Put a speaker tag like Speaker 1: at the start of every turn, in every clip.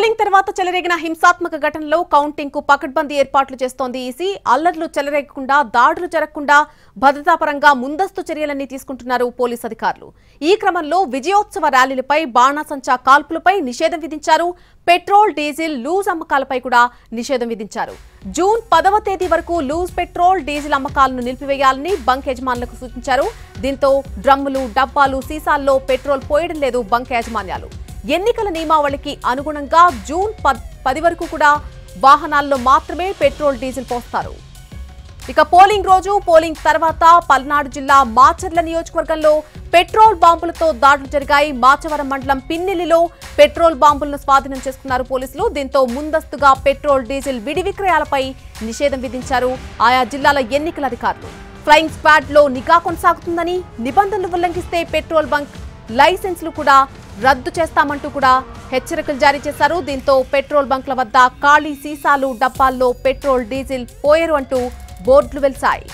Speaker 1: Polling తర్వాత చెలరేగిన హింసాత్మక ఘటనలో కౌంటింగ్ కు పకడ్బందీ ఏర్పాట్లు చేస్తోంది ఈసీ. అల్లర్లు చెలరేగకుండా, దాడులు జరగకుండా భద్రతాపరంగా ముందస్తు చర్యలన్నీ తీసుకుంటున్నారు పోలీసు అధికారులు. ఈ క్రమంలో విజయోత్సవ ర్యాలీలపై, బాణాసంచా కాల్పులపై నిషేధం విధించారు. పెట్రోల్, డీజిల్ లూజ్ అమ్మకాలపై కూడా నిషేధం విధించారు. జూన్ 10వ తేదీ వరకు లూజ్ పెట్రోల్, డీజిల్ అమ్మకాలను నిలిపివేయాలని బంక్ యజమానులకు సూచించారు. దీంతో డ్రమ్ములు, డబ్బాలు, సీసాల్లో పెట్రోల్ పోయడం లేదు బంక్ యాజమాన్యాలు. ఎన్నికల నియమావళికి అనుగుణంగా జూన్ 10 వరకు కూడా వాహనాల్లో మాత్రమే పెట్రోల్, డీజిల్ పోస్తారు. ఇక పోలింగ్ రోజు, పోలింగ్ తర్వాత పల్నాడు జిల్లా మాచర్ల నియోజకవర్గంలో పెట్రోల్ బాంబులతో దాడులు జరిగాయి. మాచవరం మండలం పిన్నెల్లిలో పెట్రోల్ బాంబులను స్వాధీనం చేసుకున్నారు పోలీసులు. దీంతో ముందస్తుగా పెట్రోల్, డీజిల్ విడి విక్రయాలపై నిషేధం విధించారు ఆయా జిల్లాల ఎన్నికల అధికారులు. ఫ్లయింగ్ స్క్వాడ్ లో నిఘా కొనసాగుతుందని, నిబంధనలు ఉల్లంఘిస్తే పెట్రోల్ బంక్ లైసెన్సులు కూడా రద్దు చేస్తామంటూ కూడా హెచ్చరికలు జారీ చేశారు. దీంతో పెట్రోల్ బంక్ల వద్ద ఖాళీ సీసాలు, డబ్బాల్లో పెట్రోల్, డీజిల్ పోయరు అంటూ బోర్డులు వెలిశాయి.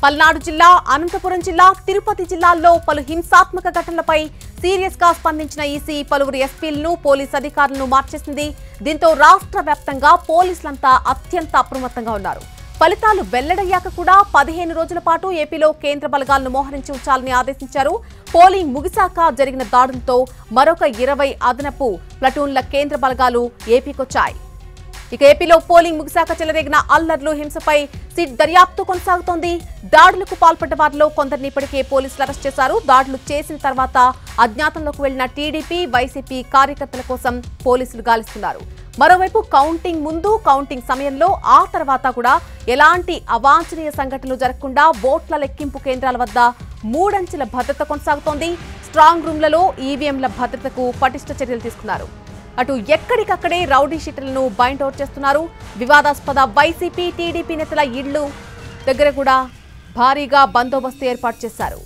Speaker 1: పల్నాడు జిల్లా, అనంతపురం జిల్లా, తిరుపతి జిల్లాల్లో పలు హింసాత్మక ఘటనలపై సీరియస్ గా స్పందించిన ఈసీ పలువురు ఎస్పీలను, పోలీసు అధికారులను మార్చేసింది. దీంతో రాష్ట్ర వ్యాప్తంగా పోలీసులంతా అత్యంత అప్రమత్తంగా ఉన్నారు. ఫలితాలు వెల్లడయ్యాక కూడా 15 రోజుల పాటు ఏపీలో కేంద్ర బలగాలను మోహరించి ఉంచాలని ఆదేశించారు. పోలింగ్ ముగిశాక జరిగిన దాడులతో మరొక 20 అదనపు ప్లటూన్ల కేంద్ర బలగాలు ఏపీకొచ్చాయి. ఇక ఏపీలో పోలింగ్ ముగిశాక చెలరేగిన అల్లర్లు, హింసపై సిట్ దర్యాప్తు కొనసాగుతోంది. దాడులకు పాల్పడ్డ వారిలో కొందరిని ఇప్పటికే పోలీసులు అరెస్ట్ చేశారు. దాడులు చేసిన తర్వాత అజ్ఞాతంలోకి వెళ్లిన టీడీపీ, వైసీపీ కార్యకర్తల కోసం పోలీసులు గాలిస్తున్నారు. మరోవైపు కౌంటింగ్ ముందు, కౌంటింగ్ సమయంలో, ఆ తర్వాత కూడా ఎలాంటి అవాంఛనీయ సంఘటనలు జరగకుండా ఓట్ల లెక్కింపు కేంద్రాల వద్ద 3 అంచెల భద్రత కొనసాగుతోంది. స్ట్రాంగ్ రూమ్లలో ఈవీఎంల భద్రతకు పటిష్ట చర్యలు తీసుకున్నారు. అటు ఎక్కడికక్కడే రౌడీ షీటర్లను బైండ్ అవుట్ చేస్తున్నారు. వివాదాస్పద వైసీపీ, టీడీపీ నేతల ఇళ్లు దగ్గర కూడా భారీగా బందోబస్తు ఏర్పాటు చేశారు.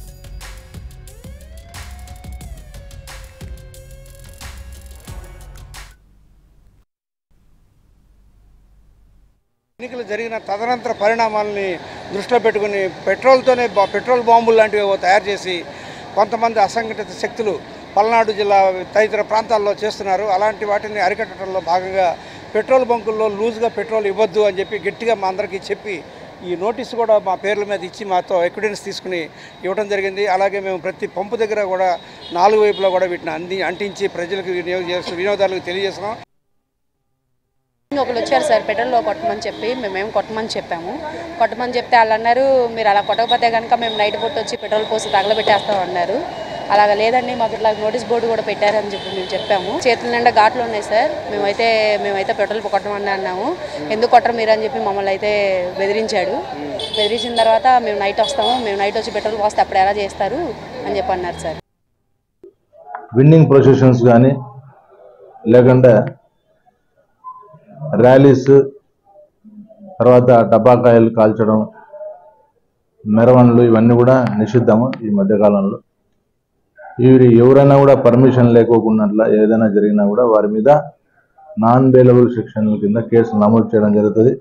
Speaker 2: ఎన్నికలు జరిగిన తదనంతర పరిణామాలని దృష్టిలో పెట్టుకుని పెట్రోల్ బాంబులు లాంటివి తయారు చేసి కొంతమంది అసంఘటిత శక్తులు పల్నాడు జిల్లా తదితర ప్రాంతాల్లో చేస్తున్నారు. అలాంటి వాటిని అరికట్టడంలో భాగంగా పెట్రోల్ బంకుల్లో లూజ్గా పెట్రోల్ ఇవ్వద్దు అని చెప్పి గట్టిగా మా అందరికీ చెప్పి ఈ నోటీసు కూడా మా పేర్ల మీద ఇచ్చి మాతో ఎవిడెన్స్ తీసుకుని ఇవ్వడం జరిగింది. అలాగే మేము ప్రతి పంపు దగ్గర కూడా 4 వైపులా కూడా వీటిని అంటించి ప్రజలకు వినియోగదారులకు తెలియజేస్తున్నాం.
Speaker 3: ఒకళ్ళు వచ్చారు సార్, పెట్రోల్లో కొట్టమని చెప్పి మేమేం కొట్టమని చెప్పాము. కొట్టమని చెప్తే వాళ్ళు అన్నారు, మీరు అలా కొట్టకపోతే కనుక మేము నైట్ పూట వచ్చి పెట్రోల్ పోసి తగలబెట్టేస్తాం అన్నారు. అలాగా లేదండి, మాకు ఇట్లా నోటీస్ బోర్డు కూడా పెట్టారని చెప్పి మేము చెప్పాము. చేతుల నిండా ఘాట్లు ఉన్నాయి సార్, మేమైతే పెట్రోల్ కొట్టమని అన్నాము. ఎందుకు కొట్టరు మీరు అని చెప్పి మమ్మల్ని అయితే బెదిరించాడు. బెదిరించిన తర్వాత మేము నైట్ వస్తాము, మేము నైట్ వచ్చి పెట్రోల్ పోస్తే అప్పుడు ఎలా చేస్తారు అని చెప్పి అన్నారు సార్.
Speaker 4: విన్నింగ్ ప్రొసెషన్స్ కానీ లేకుంటే ర్యాలీస్, తర్వాత టపాకాయలు కాల్చడం, మెరవన్లు ఇవన్నీ కూడా నిషిద్ధము. ఈ మధ్యకాలంలో ఎవరైనా కూడా పర్మిషన్ లేకోకుండా ఏదైనా జరిగినా కూడా వారి మీద నాన్ బెయిలబుల్ సెక్షన్ల కింద కేసులు నమోదు చేయడం జరుగుతుంది.